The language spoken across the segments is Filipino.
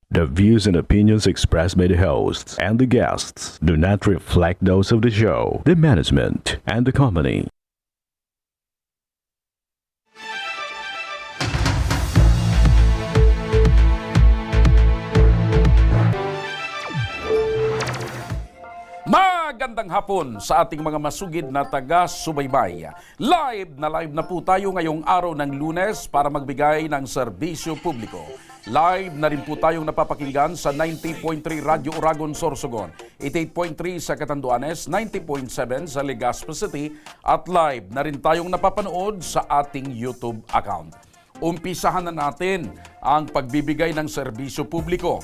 The views and opinions expressed by the hosts and the guests do not reflect those of the show, the management, and the company. Magandang hapon sa ating mga masugid na taga-subaybay. Live na po tayo ngayong araw ng Lunes para magbigay ng serbisyo publiko. Live na rin po tayong napapakinggan sa 90.3 Radyo Uragon, Sorsogon, 88.3 sa Catanduanes, 90.7 sa Legazpi City, at live na rin tayong napapanood sa ating YouTube account. Umpisahan na natin ang pagbibigay ng serbisyo publiko.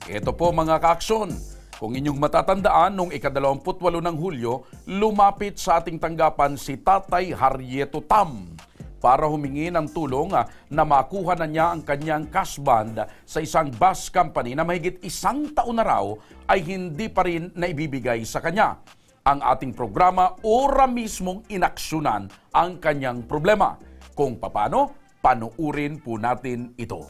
Ito po mga kaaksyon. Kung inyong matatandaan, noong ika-28 ng Hulyo, lumapit sa ating tanggapan si Tatay Harrieto Tam para humingi ng tulong na makuha na niya ang kanyang cash bond sa isang bus company na mahigit isang taon na raw ay hindi pa rin naibibigay sa kanya. Ang ating programa ora mismong inaksyonan ang kanyang problema. Kung paano, panuurin po natin ito.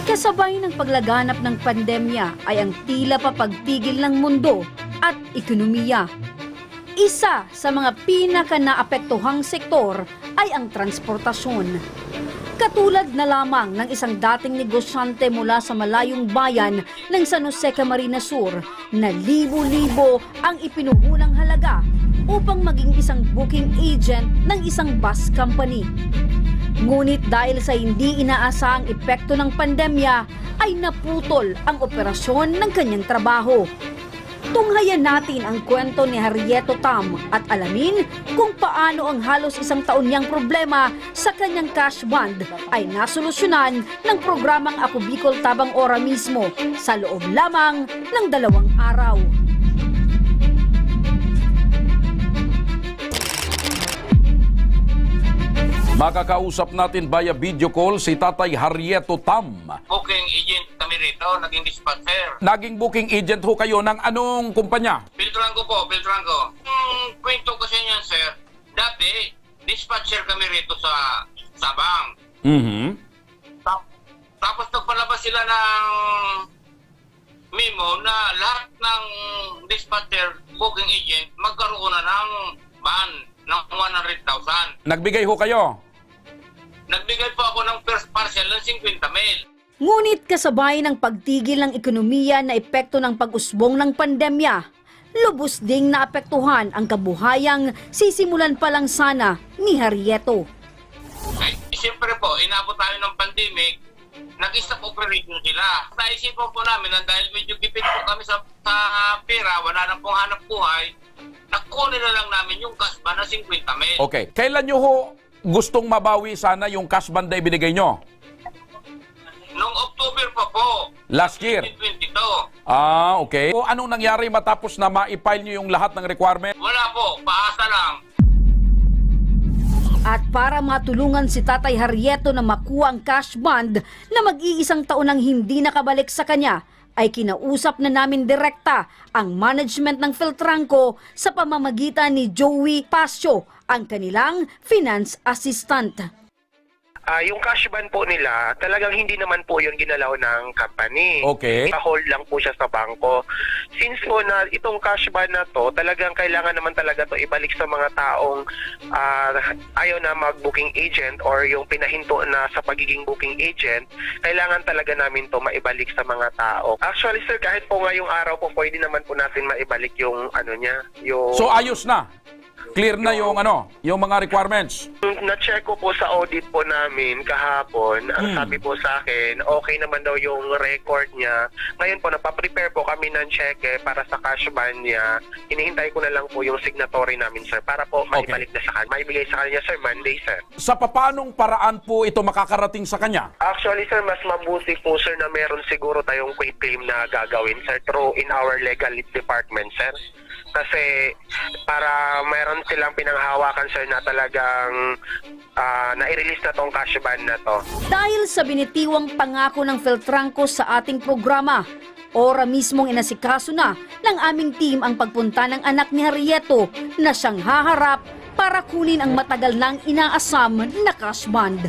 Kasabay ng paglaganap ng pandemya ay ang tila papagtigil ng mundo at ekonomiya. Isa sa mga pinaka-naapektuhang sektor ay ang transportasyon. Katulad na lamang ng isang dating negosyante mula sa malayong bayan ng San Jose, Camarines Sur na libo-libo ang ipinuhulang halaga upang maging isang booking agent ng isang bus company. Ngunit dahil sa hindi inaasahang epekto ng pandemya ay naputol ang operasyon ng kanyang trabaho. Tunghayan natin ang kwento ni Harrieto Tam at alamin kung paano ang halos isang taon niyang problema sa kanyang cash bond ay nasolusyonan ng programang Ako Bicol Tabang Ora mismo sa loob lamang ng 2 araw. Makakausap natin via video call si Tatay Harrieto Tam. Booking agent kami rito, naging dispatcher. Naging booking agent ho kayo ng anong kumpanya? Filtrango po, Filtrango. Kwento kasi niyan, sir. Dati, dispatcher kami rito sa Sabang. Tapos nagpalabas sila ng memo na lahat ng dispatcher, booking agent, magkaroon na ng ban ng 100,000. Nagbigay ho kayo? Nagbigay po ako ng first parcel ng 50,000. Ngunit kasabay ng pagtigil ng ekonomiya na epekto ng pag-usbong ng pandemya, lubos ding naapektuhan ang kabuhayang sisimulan pa lang sana ni Harrieto. Ay, siyempre po, inabot tayo ng pandemic, nag-stop operation sila. Naisipan po namin na dahil medyo gipit po kami sa pera, wala na pong hanap buhay, nakunin na lang namin yung cash bond na 50,000. Okay. Kailan nyo ho gustong mabawi sana yung cash bond na ibinigay nyo? Noong October pa po. Last year? 2022. Ah, okay. O anong nangyari matapos na ma-file nyo yung lahat ng requirement? Wala po, paasa lang. At para matulungan si Tatay Harrieto na makuha ang cash bond na mag-iisang taon nang hindi nakabalik sa kanya, ay kinausap na namin direkta ang management ng Filtranco sa pamamagitan ni Joey Pasio, ang kanilang finance assistant. Yung cash bond po nila, talagang hindi naman po yun ginalaw ng company. Okay. Hold lang po siya sa bangko. Since po na itong cash bond na to, talagang kailangan naman talaga to ibalik sa mga taong ayaw na mag-booking agent or yung pinahinto na sa pagiging booking agent, kailangan talaga namin to maibalik sa mga tao. Actually sir, kahit po ngayong araw po, pwede naman po natin maibalik yung ano niya. Yung... So ayos na? Clear na yung yung mga requirements? Na-check ko po sa audit po namin kahapon. Ang sabi po sa akin, okay naman daw yung record niya. Ngayon po, napaprepare po kami ng cheque para sa cash bond niya. Hinihintay ko na lang po yung signatory namin, sir, para po maibalik na sa kanya. Maibigay sa kanya, sir, Monday, sir. Sa papanong paraan po ito makakarating sa kanya? Actually, sir, mas mabuti po, sir, na meron siguro tayong quick claim na gagawin, sir, through in our legal department, sir. Kasi para meron silang pinanghawakan, sir, na talagang nai-release na tong cash bond na to. Dahil sa binitiwang pangako ng Filtranco sa ating programa, ora mismong inasikaso na ng aming team ang pagpunta ng anak ni Harrieto na siyang haharap para kunin ang matagal nang inaasam na cash bond.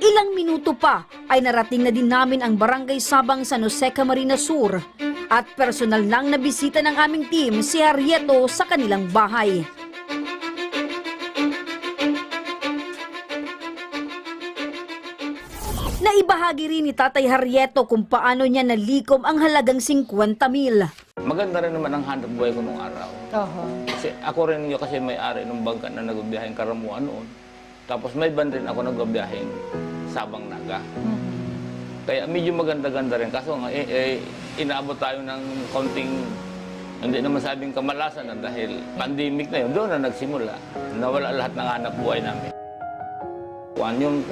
Ilang minuto pa ay narating na din namin ang Barangay Sabang San Jose Camarines Sur at personal lang na bisita ng aming team si Harrieto sa kanilang bahay. Naibahagi rin ni Tatay Harrieto kung paano niya nalikom ang halagang 50,000. Maganda rin naman ang hanap buhay ko nung araw. Kasi ako rin yung kasi may-ari ng bangka na nagbibiyaheng Karamuan noon. Tapos may ban rin ako nagbibiyaheng Sabang Naga. Kaya medyo maganda-ganda rin. Kaso nga, inaabot tayo ng konting, hindi naman sabing kamalasan na dahil pandemic na yun. Doon na nagsimula. Nawala lahat ng hanap buhay namin.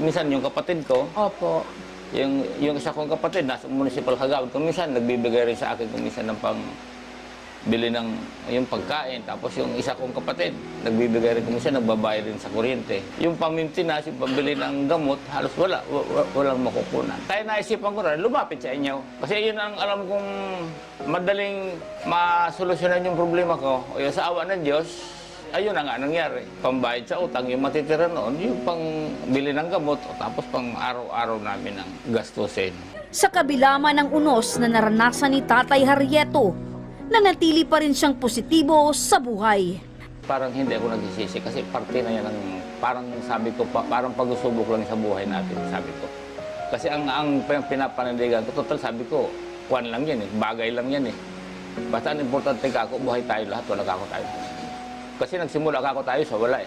Minsan yung kapatid ko, Opo. yung isa kong kapatid, nasa municipal kagawad, kung minsan nagbibigay rin sa akin kung minsan ng pang bili ng yung pagkain. Tapos yung isa kong kapatid, nagbibigay rin kung minsan nagbabayad rin sa kuryente. Yung pamintinas, yung pambili ng gamot, halos walang makukunan. Kaya naisipan ko rin, lumapit sa inyo. Kasi yun ang alam kong madaling masolusyonan yung problema ko. O yung sa awa ng Diyos, ayun na nga nangyari. Pambayad sa utang, yung matitira noon, yung pang bili ng gamot, o tapos pang araw-araw namin ang gastusin. Sa kabila man ng unos na naranasan ni Tatay Harrieto, nanatili pa rin siyang positibo sa buhay. Parang hindi ako nagsisisi kasi parte na yan ng, parang sabi ko, parang pag-usubok lang sa buhay natin, sabi ko. Kasi ang pinapanindigan ko, total sabi ko, kuwan lang yan bagay lang yan Basta ang importante ka ako, buhay tayo lahat, wala ka ako tayo. Kasi nagsimula ako tayo sa wala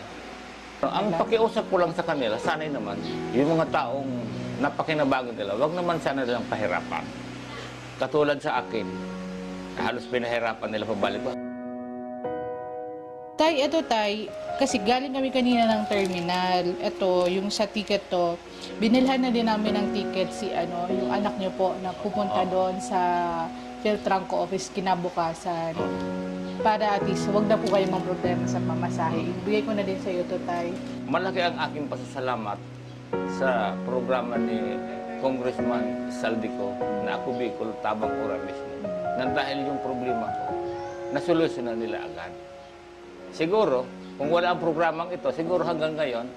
Ang pakiusap ko lang sa kanila, sanay naman, yung mga taong napakinabago nila, wag naman sana nilang pahirapan. Katulad sa akin, halos pinahirapan nila pabalik. Tay, kasi galing kami kanina ng terminal. Ito, yung sa ticket to, binilhan na din namin ng ticket yung anak niyo po na pupunta doon sa Philtranco office kinabukasan. Para at least, huwag na po kayo mang problema sa pamasahe. Ibigay ko na din sa iyo to, Tay. Malaki ang aking pasasalamat sa programa ni Congressman Saldico na ako Bicol Tabang Ora mismo. Nang dahil yung problema ko, nasolusyonan nila agad. Siguro, kung wala ang programang ito, siguro hanggang ngayon,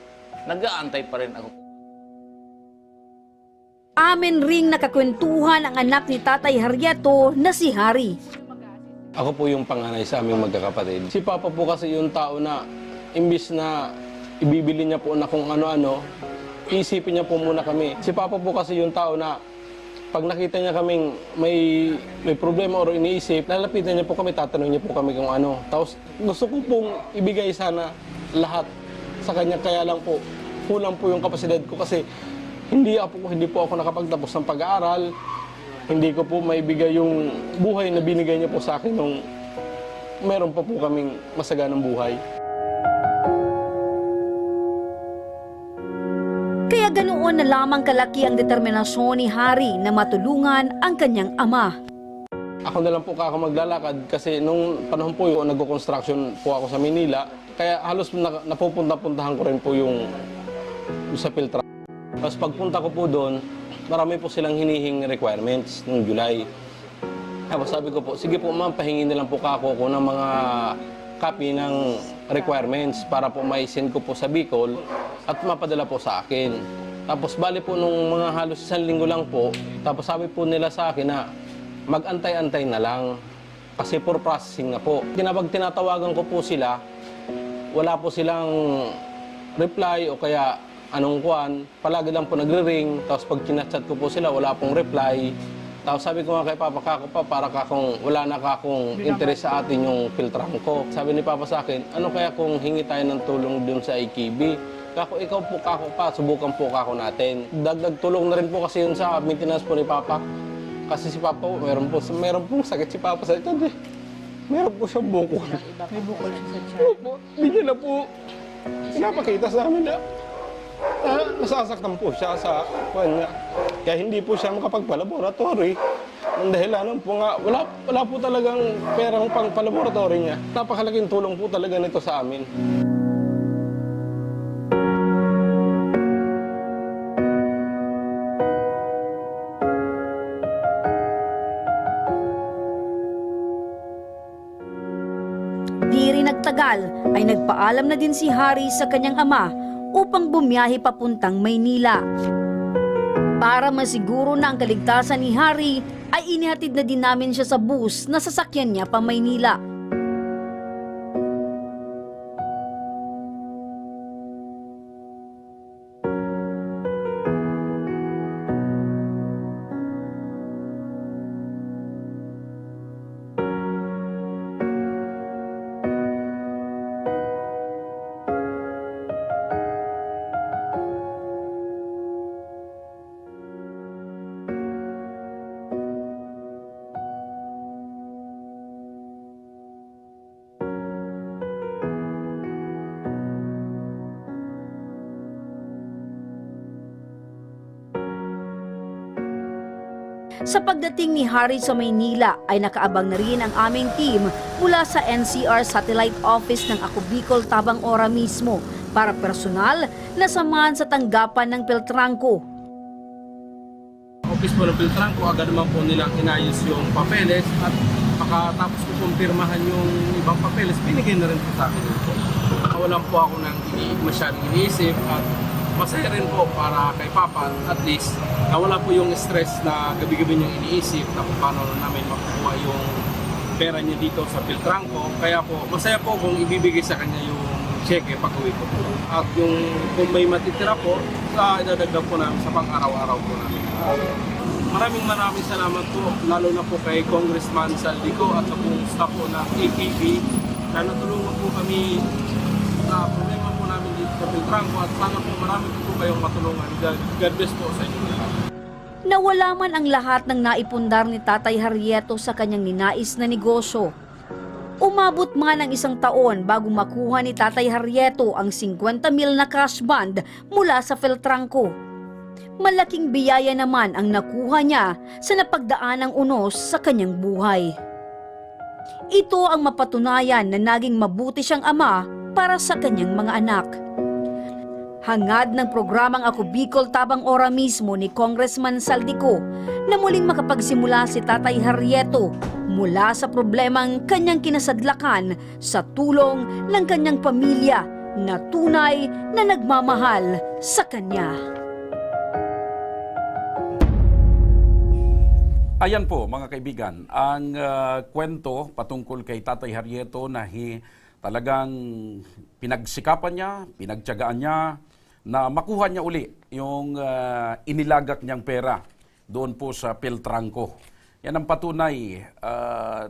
nag-aantay pa rin ako. Amin ring nakakwentuhan ang anak ni Tatay Harrieto na si Harry. Ako po yung panganay sa aming magkakapatid. Si Papa po kasi yung tao na imbis na ibibili niya po na kung ano-ano, isipin niya po muna kami. Si Papa po kasi yung tao na pag nakita niya kaming may problema o iniisip, lalapitan niya po kami, tatanungin niya po kami kung ano. Tapos gusto ko pong ibigay sana lahat sa kanya, kaya lang po, kulang po yung kapasidad ko kasi hindi po ako nakapagtapos ng pag-aaral. Hindi ko po maibigay yung buhay na binigay niya po sa akin nung meron pa po kaming masaganang buhay. Kaya ganoon na lamang kalaki ang determinasyon ni Harry na matulungan ang kanyang ama. Ako na lang po ako maglalakad kasi nung panahon po yung nagko-construction po ako sa Manila, kaya halos napupunta-puntahan ko rin po yung sa Philtranco. Tapos pagpunta ko po doon, marami po silang hinihing requirements noong July. Tapos sabi ko po, sige po ma'am, pahingin nilang po ako ng mga copy ng requirements para po mai-send ko po sa Bicol at mapadala po sa akin. Tapos bali po nung mga halos 1 linggo lang po, tapos sabi po nila sa akin na mag-antay-antay na lang kasi for processing na po. Pag tinatawagan ko po sila, wala po silang reply o kaya anong kuwan, palagi lang po nagre-ring, tapos pag chinachat ko po sila, wala pong reply. Tapos sabi ko nga kay Papa, kako pa, para kakong wala na kakong interest sa atin yung Philtranco. Sabi ni Papa sa akin, ano kaya kung hingi tayo ng tulong dun sa IKB? Kako, ikaw po kako pa, subukan po kako natin. Dagdag tulong na rin po kasi yun sa maintenance po ni Papa. Kasi si Papa, meron pong sakit si Papa sa ito. Meron po siyang bukol. May bukol siya sa tiyan. Hindi niya na po pinapakita sa amin na nasasaktan po siya sa kanya. Kaya hindi po siya makapagpa-laboratory. Ang dahilan po nga, wala po talagang perang pang-laboratory niya. Napakalaking tulong po talaga nito sa amin. Di rin nagtagal ay nagpaalam na din si Harry sa kanyang ama upang bumiyahe papuntang Maynila. Para masiguro na ang kaligtasan ni Harry, ay inihatid na din namin siya sa bus na sasakyan niya pa Maynila. Sa pagdating ni Harry sa Maynila ay nakaabang na rin ang aming team mula sa NCR Satellite Office ng Ako Bicol Tabang Ora mismo para personal na samahan sa tanggapan ng Peltrangco. Office po ng Peltrangco, agad naman po nilang inayos yung papeles at pagkatapos ko kumpirmahan yung ibang papeles, binigay na rin po sa akin ito. Wala po ako nang masyadong iniisip at masaya rin po para kay Papa at least nawala po yung stress na gabi-gabi niyang iniisip na kung paano namin makukuha yung pera niya dito sa Peltrangco. Kaya po masaya po kung ibibigay sa kanya yung cheque pag uwi ko po. At yung kung may matitira po, idadagdag po namin sa pang-araw-araw po namin. Maraming salamat po lalo na po kay Congressman Saldico at sa buong staff po ng AKP na natulungan po kami sa problema po namin dito sa Peltrangco at sana po marami po kayong matulungan. God bless po sa inyo. Nawala man ang lahat ng naipundar ni Tatay Harrieto sa kanyang ninais na negosyo. Umabot man ang 1 taon bago makuha ni Tatay Harrieto ang 50,000 na cash bond mula sa Peltrangco. Malaking biyaya naman ang nakuha niya sa napagdaan ng unos sa kanyang buhay. Ito ang mapatunayan na naging mabuti siyang ama para sa kanyang mga anak. Hangad ng programang Ako Bicol Tabang Ora mismo ni Congressman Saldico na muling makapagsimula si Tatay Harrieto mula sa problemang kanyang kinasadlakan sa tulong ng kanyang pamilya na tunay na nagmamahal sa kanya. Ayan po mga kaibigan, ang kwento patungkol kay Tatay Harrieto na talagang pinagsikapan niya, pinagtiyagaan niya na makuha niya uli yung inilagak niyang pera doon po sa Peltrangco. Yan ang patunay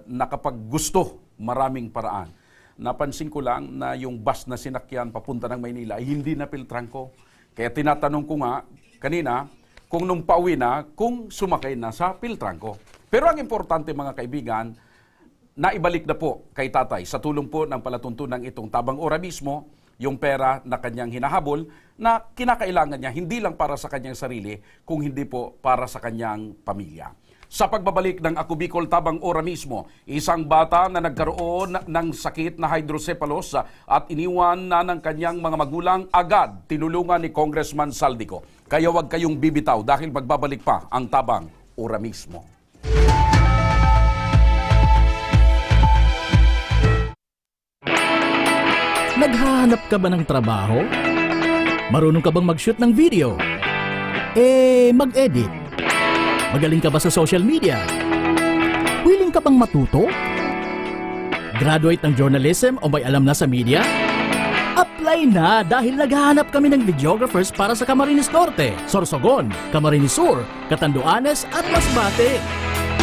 na kapag gusto, maraming paraan. Napansin ko lang na yung bus na sinakyan papunta ng Maynila ay hindi na Peltrangco. Kaya tinatanong ko nga kanina, kung nung pauwi na, kung sumakay na sa Peltrangco. Pero ang importante mga kaibigan, naibalik na po kay tatay sa tulong po ng palatuntunan itong Tabang Ora mismo, yung pera na kanyang hinahabol na kinakailangan niya hindi lang para sa kanyang sarili, kung hindi po para sa kanyang pamilya. Sa pagbabalik ng Ako Bicol Tabang Ora mismo, isang bata na nagkaroon ng sakit na hydrocephalus at iniwan na ng kanyang mga magulang agad tinulungan ni Congressman Saldico. Kaya huwag kayong bibitaw dahil magbabalik pa ang Tabang Ora mismo. Naghahanap ka ba ng trabaho? Marunong ka bang mag-shoot ng video? Mag-edit? Magaling ka ba sa social media? Willing ka bang matuto? Graduate ng journalism o may alam na sa media? Apply na dahil naghahanap kami ng videographers para sa Camarines Norte, Sorsogon, Camarines Sur, Catanduanes at Masbate.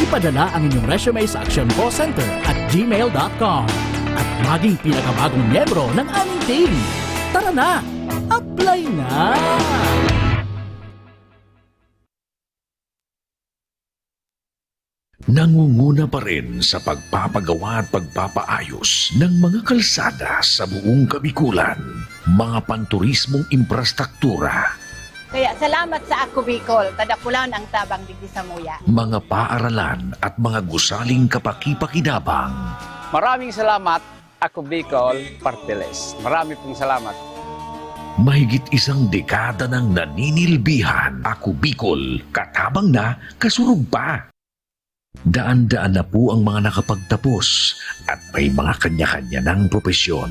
Ipadala ang inyong resume sa actioncallcenter@gmail.com at maging pinakabagong miyembro ng aming team. Tara na! Apply na! Nangunguna pa rin sa pagpapagawa at pagpapaayos ng mga kalsada sa buong Kabikulan, mga panturismong infrastruktura, kaya salamat sa Ako Bicol, tadapulan ang tabang digdi sa muya. mga paaralan at mga gusaling kapakipakinabang. Maraming salamat, Ako Bicol Partiles. Marami pong salamat. Mahigit 1 dekada ng naninilbihan, Ako Bicol, katabang na, kasurug pa. Daan-daan na po ang mga nakapagtapos at may mga kanya-kanya ng propesyon.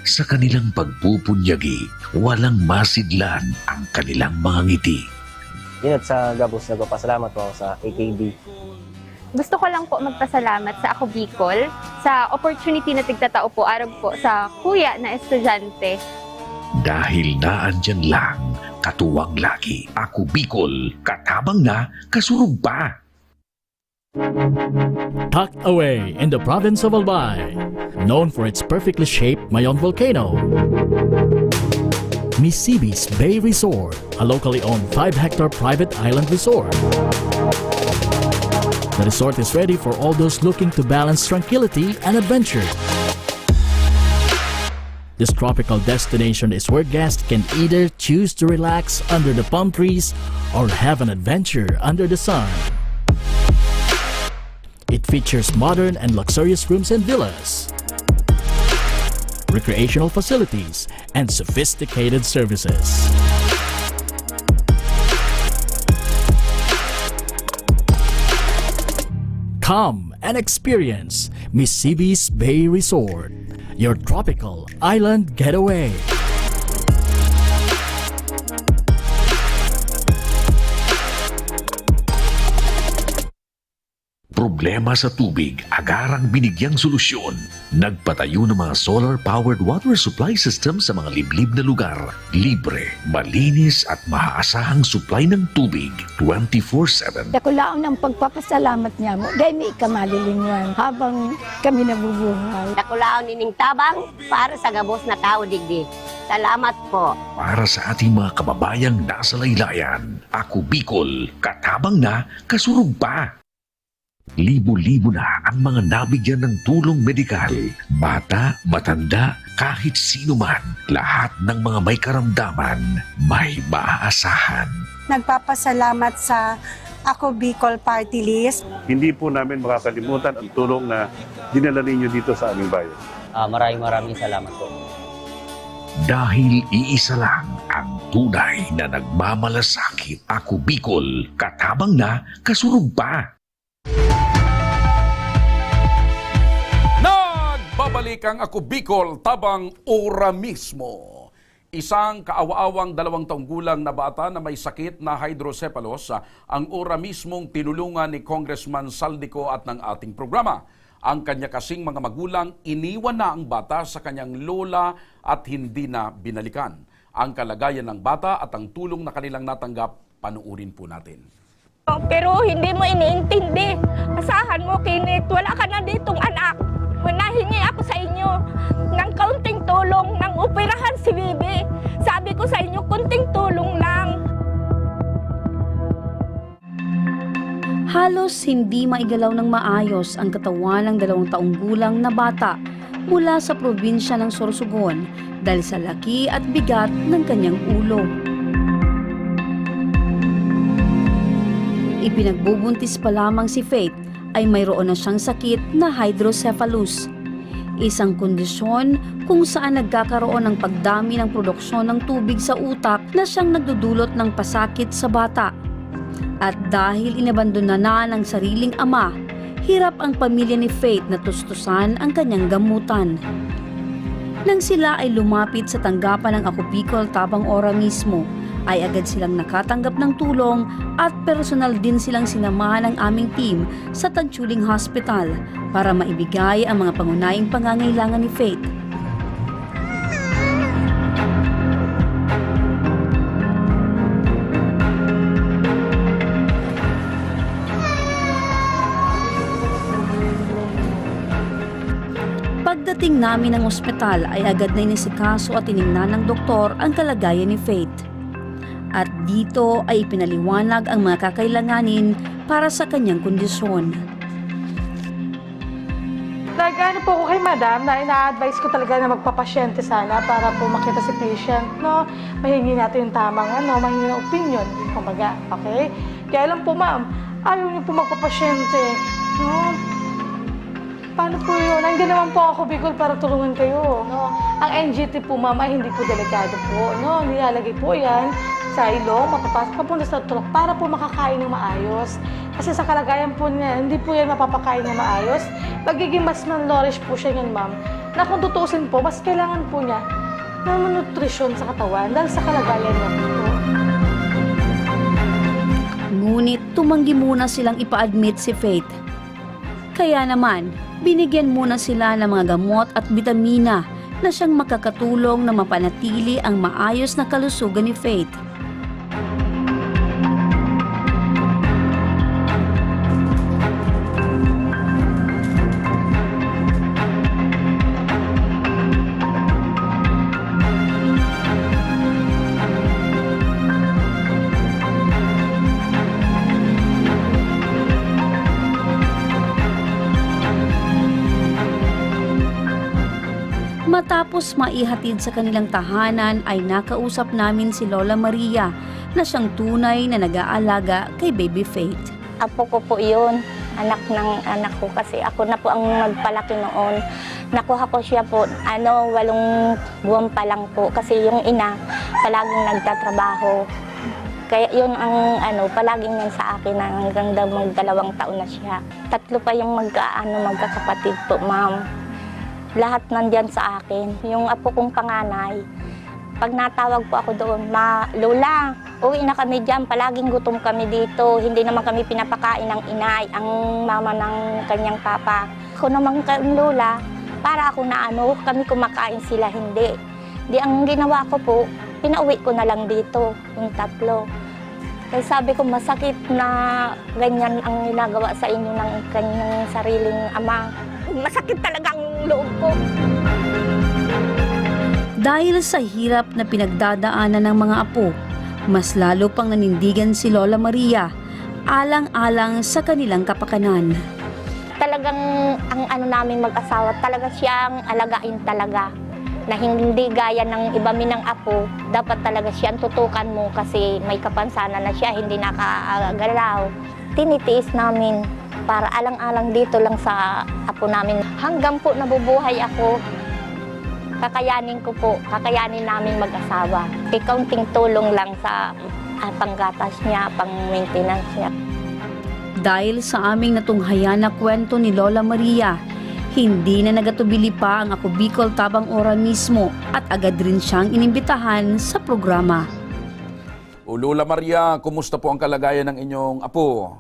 Sa kanilang pagpupunyagi, walang masidlan ang kanilang mga ngiti. Yun at sa Gabos, nagpapasalamat po ako sa AKB. Gusto ko lang po magpasalamat sa Ako Bicol sa opportunity na tigtatao po arog po sa kuya na estudyante. Dahil naandyan lang, katuwang lagi. Ako Bicol, katabang na, kasurug pa. Tucked away in the province of Albay, known for its perfectly shaped Mayon volcano, Misibis Bay Resort, a locally owned 5-hectare private island resort. The resort is ready for all those looking to balance tranquility and adventure. This tropical destination is where guests can either choose to relax under the palm trees or have an adventure under the sun. It features modern and luxurious rooms and villas, recreational facilities, and sophisticated services. Come and experience Misibis Bay Resort, your tropical island getaway. Problema sa tubig, agarang binigyang solusyon. Nagpatayo ng mga solar-powered water supply system sa mga liblib na lugar. Libre, malinis at maaasahang supply ng tubig 24/7. Dakulaon ang pagpapasalamat niya mo. Dahil may ikamalilingan habang kami nabubuhay. Dakulaon nining tabang para sa gabos na tao digdi. Salamat po. Para sa ating mga kababayang nasa laylayan, Ako Bicol, katabang na, kasurug pa. Libo-libo na ang mga nabigyan ng tulong medikal. Bata, matanda, kahit sino man, lahat ng mga may karamdaman, may maaasahan. Nagpapasalamat sa Ako Bicol Party List. Hindi po namin makakalimutan ang tulong na dinala ninyo dito sa aming bayan. Maraming salamat po. Dahil iisa lang ang tunay na nagmamalasakit. Ako Bicol, katabang na, kasurug pa. Nagbabalik ang Ako Bicol tabang ora mismo. Isang kaawa-awang 2 taong gulang na bata na may sakit na hydrocephalus ang ora mismong tinulungan ni Congressman Saldico at ng ating programa. Ang kanya kasing mga magulang iniwan na ang bata sa kanyang lola at hindi na binalikan. Ang kalagayan ng bata at ang tulong na kanilang natanggap, panuurin po natin. Pero hindi mo iniintindi. Asahan mo, Kinit, wala ka na ditong anak. Nahingi ako sa inyo ng kaunting tulong ng operahan si Bibi. Sabi ko sa inyo, kunting tulong lang. Halos hindi maigalaw ng maayos ang katawan ng 2 taong gulang na bata mula sa probinsya ng Sorsogon dahil sa laki at bigat ng kanyang ulo. Ipinagbubuntis pa lamang si Faith ay mayroon na siyang sakit na hydrocephalus. Isang kondisyon kung saan nagkakaroon ng pagdami ng produksyon ng tubig sa utak na siyang nagdudulot ng pasakit sa bata. At dahil inabandona na ng sariling ama, hirap ang pamilya ni Faith na tustusan ang kanyang gamutan. Nang sila ay lumapit sa tanggapan ng Ako Bicol tabang ora mismo, ay agad silang nakatanggap ng tulong at personal din silang sinamahan ng aming team sa Tagchuling Hospital para maibigay ang mga pangunahing pangangailangan ni Faith. Pagdating namin ng ospital ay agad na inisikaso at tiningnan ng doktor ang kalagayan ni Faith. At dito ay ipinaliwanag ang mga kakailanganin para sa kanyang kondisyon. Nag-ano po ako kay madam na ina-advise ko talaga na magpapasyente sana para po makita si patient, no? Mahingi natin yung tamang, mahingi ng opinion, kumbaga, okay? Kaya lang po ma'am, ayaw niyo po magpapasyente, no? Paano po yun? Hindi naman po ako Bicol para tulungan kayo, no? Ang NGT po ma'am ay hindi po delikado po, no? Nilalagay po yan sa ilong, mapapasok po sa tulok para po makakain ng maayos. Kasi sa kalagayan po niya, hindi po yan mapapakain ng maayos. Magiging mas malnourished po siya yan, ma'am. Na kung tutusin po, mas kailangan po niya ng nutrisyon sa katawan dahil sa kalagayan niya po. Ngunit tumanggi muna silang ipa-admit si Faith. Kaya naman, binigyan muna sila ng mga gamot at bitamina na siyang makakatulong na mapanatili ang maayos na kalusugan ni Faith. Matapos maihatid sa kanilang tahanan ay nakausap namin si Lola Maria na siyang tunay na nag-aalaga kay Baby Faith. Apo ko po yun, anak ng anak ko kasi ako na po ang nagpalaki noon. Nakuha ko siya po, 8 buwan pa lang po kasi yung ina palaging nagtatrabaho. Kaya yun ang palaging yan sa akin hanggang 2 taon na siya. 3 pa yung magkakapatid po, ma'am. Lahat nandyan sa akin. Yung apo kong panganay, pag natawag po ako doon, Lola, uwi na kami dyan, palaging gutom kami dito. Hindi naman kami pinapakain ng inay, ang mama ng kanyang papa. Ako naman Lola, para ako na kami kumakain sila, hindi. Di ang ginawa ko po, pinauwi ko na lang dito, yung 3. Kaya sabi ko, masakit na ganyan ang ginagawa sa inyo ng kanyang sariling ama. Masakit talaga ang loob ko. Dahil sa hirap na pinagdadaanan ng mga apo, mas lalo pang nanindigan si Lola Maria, alang-alang sa kanilang kapakanan. Talagang ang namin mag-asawa, talaga siyang alagain talaga. Na hindi gaya ng iba minang apo, dapat talaga siyang tutukan mo kasi may kapansanan na siya, hindi nakagalaw. Tinitiis namin para alang-alang dito lang sa apo namin. Hanggang po nabubuhay ako, kakayanin namin mag-asawa. Kaunting tulong lang sa panggatas niya, pang-maintenance niya. Dahil sa aming natunghayan na kwento ni Lola Maria, hindi na nagatubili pa ang Ako Bicol Tabang Ora mismo at agad rin siyang inimbitahan sa programa. O Lola Maria, kumusta po ang kalagayan ng inyong apo?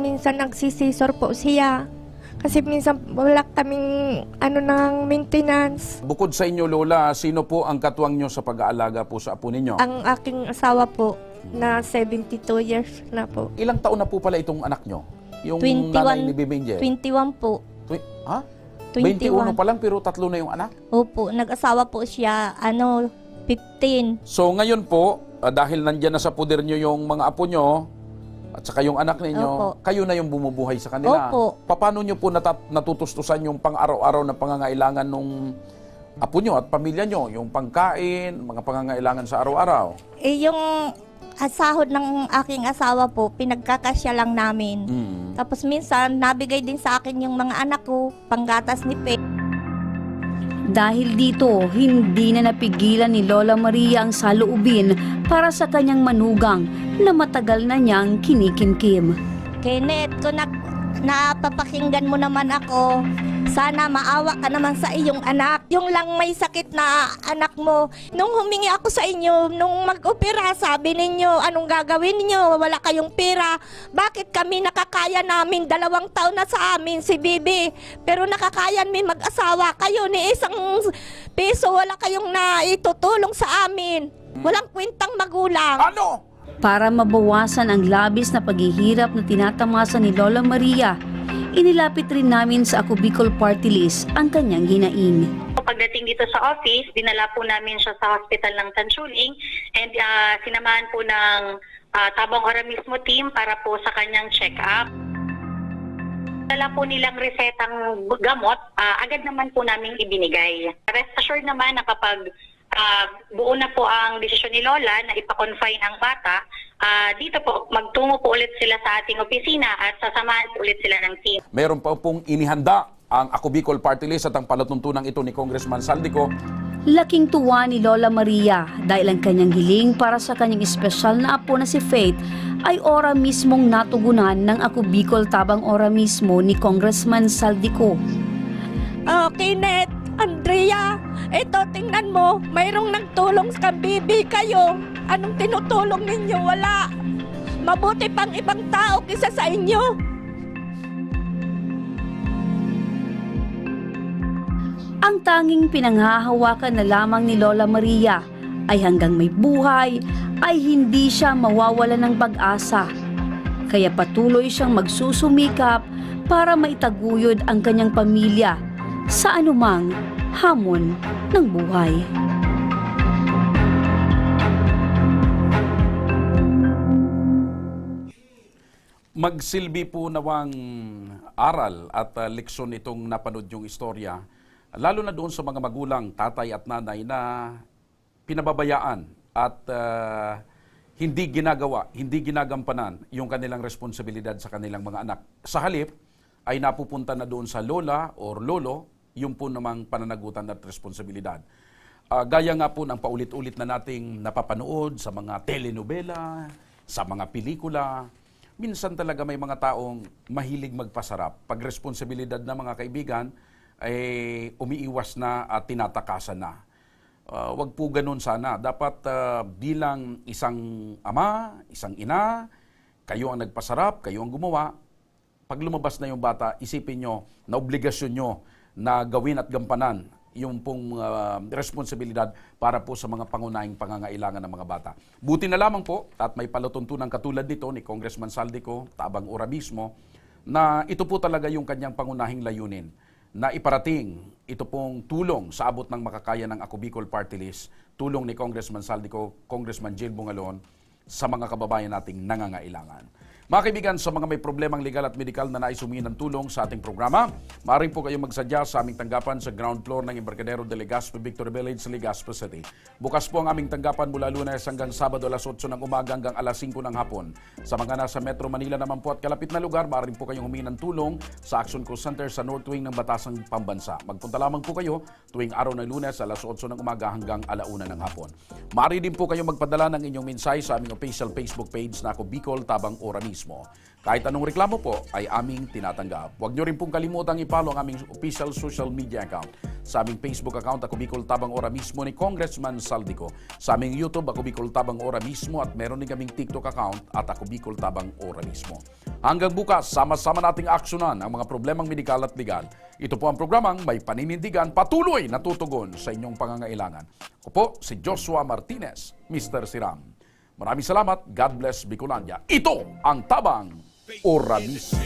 Minsan nagsisisor po siya. Kasi minsan wala kaming ng maintenance. Bukod sa inyo, Lola, sino po ang katuwang nyo sa pag-aalaga po sa apo ninyo? Ang aking asawa po, na 72 years na po. Ilang taon na po pala itong anak nyo? Yung 21, nanay ni Baby Angel? 21 po. Ha? 21 pa lang pero 3 na yung anak? Opo, nag-asawa po siya, 15. So ngayon po, dahil nandyan na sa poder nyo yung mga apo nyo, at saka yung anak ninyo, Opo. kayo na yung bumubuhay sa kanila. Opo. Paano nyo po natutustusan yung pang-araw-araw na pangangailangan nung apo nyo at pamilya nyo? Yung pangkain, mga pangangailangan sa araw-araw? Yung sahod ng aking asawa po, pinagkakasya lang namin. Tapos minsan, nabigay din sa akin yung mga anak ko, panggatas ni Pe. Dahil dito, hindi na napigilan ni Lola Maria ang saloobin para sa kanyang manugang na matagal na niyang kinikimkim. Kenneth, kung napapakinggan mo naman ako, sana maawa ka naman sa iyong anak. Yung lang may sakit na anak mo. Nung humingi ako sa inyo, nung mag-opera, sabi ninyo, anong gagawin ninyo? Wala kayong pera. Bakit kami nakakaya namin? 2 taon na sa amin si Bibi. Pero nakakaya mi mag-asawa. Kayo ni isang piso, wala kayong naitutulong sa amin. Walang kwentang magulang. Ano? Para mabawasan ang labis na paghihirap na tinatamasa ni Lola Maria, inilapit rin namin sa Ako Bicol Party List ang kanyang hinaing. Pagdating dito sa office, dinala po namin siya sa hospital ng Tansuling and sinamahan po ng Tabang Ora mismo team para po sa kanyang check-up. Dala po nilang resetang gamot, agad naman po namin ibinigay. Rest assured naman na kapag buo na po ang desisyon ni Lola na ipa-confine ang bata, dito po magtungo po ulit sila sa ating opisina at sasamahan po ulit sila ng team. Meron pa pong inihanda ang Ako Bicol Party List at ang palatuntunan ito ni Congressman Saldico. Laking tuwa ni Lola Maria dahil ang kanyang hiling para sa kanyang espesyal na apo na si Faith ay ora mismong natugunan ng Ako Bicol Tabang Ora mismo ni Congressman Saldico. Kenneth, Andrea, ito tingnan mo, mayroong nagtulong sa Bibi kayo. Anong tinutulong ninyo? Wala. Mabuti pang ibang tao kaysa sa inyo. Ang tanging pinanghahawakan na lamang ni Lola Maria ay hanggang may buhay ay hindi siya mawawala ng pag-asa. Kaya patuloy siyang magsusumikap para maitaguyod ang kanyang pamilya sa anumang hamon ng buhay. Magsilbi po nawang aral at leksyon itong napanood yung istorya, lalo na doon sa mga magulang, tatay at nanay na pinababayaan at hindi ginagawa, hindi ginagampanan yung kanilang responsibilidad sa kanilang mga anak. Sa halip, ay napupunta na doon sa lola or lolo, yung po namang pananagutan at responsibilidad. Gaya nga po ng paulit-ulit na nating napapanood sa mga telenovela, sa mga pelikula, minsan talaga may mga taong mahilig magpasarap. Pag responsibilidad na mga kaibigan, ay umiiwas na at tinatakasan na. Wag po ganun sana. Dapat bilang isang ama, isang ina, kayo ang nagpasarap, kayo ang gumawa. Pag lumabas na yung bata, isipin nyo na obligasyon nyo na gawin at gampanan yung pong responsibilidad para po sa mga pangunahing pangangailangan ng mga bata. Buti na lamang po, at may palatuntunan katulad nito ni Congressman Saldico, Tabang Ora mismo, na ito po talaga yung kanyang pangunahing layunin, na iparating ito pong tulong sa abot ng makakaya ng Ako Bicol Party List, tulong ni Congressman Saldico, Congressman Jill Bungalon, sa mga kababayan nating nangangailangan. Mga kaibigan, sa mga may problemang legal at medikal na nais humingi ng tulong sa ating programa, maaari po kayong magsadya sa aming tanggapan sa ground floor ng Embarcadero de Legazpi, Victory Village, Legazpi City. Bukas po ang aming tanggapan mula Lunes hanggang Sabado alas 8 ng umaga hanggang alas 5 ng hapon. Sa mga nasa Metro Manila naman po at kalapit na lugar, maaari po kayong humingi ng tulong sa Action Call Center sa North Wing ng Batasang Pambansa. Magpunta lamang po kayo tuwing araw ng Lunes alas 8 ng umaga hanggang alauna ng hapon. Maaari din po kayong magpadala ng inyong mensahe sa aming official Facebook page na Ako Bicol Tabang Ora mismo. Kahit anong reklamo po ay aming tinatanggap. Huwag nyo rin pong kalimutang i-follow ang aming official social media account. Sa aming Facebook account, Ako Bicol Tabang Ora mismo ni Congressman Saldico. Sa aming YouTube, Ako Bicol Tabang Ora mismo at meron din kaming TikTok account at Ako Bicol Tabang Ora mismo. Hanggang bukas, sama-sama nating aksyonan ang mga problemang medikal at legal. Ito po ang programang may paninindigan, patuloy na tutugon sa inyong pangangailangan. Ako po si Joshua Martinez, Mr. Siram. Maraming salamat. God bless Bicolandia. Ito ang Tabang Ora mismo.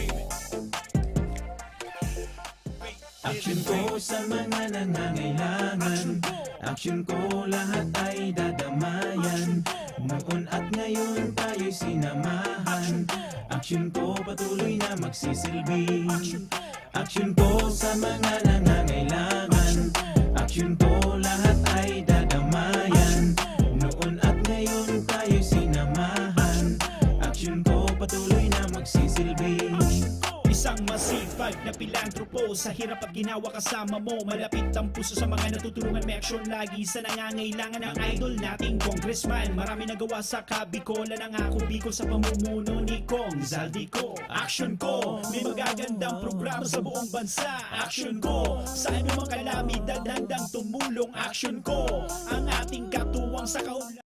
Action ko sa mga nangangailangan. Action ko lahat ay dadamayan. Noon at ngayon tayo'y sinamahan. Action ko patuloy na magsisilbi. Action ko sa mga nangangailangan. Action ko lahat ay dadamayan. Noon at ngayon tayo'y sinamahan. Action ko patuloy na magsisilbi. Isang masipag na pilantropo, sa hirap at ginawa kasama mo. Malapit ang puso sa mga natutulungan, may aksyon lagi sa nangangailangan ng idol nating congressman. Marami nagawa sa Kabikolan ang Ako Bicol sa pamumuno ni Kong Saldico. Action ko, may magagandang programa sa buong bansa. Action ko, sa anumang kalamidad handang tumulong. Action ko, ang ating katuwang sa kaunlaran.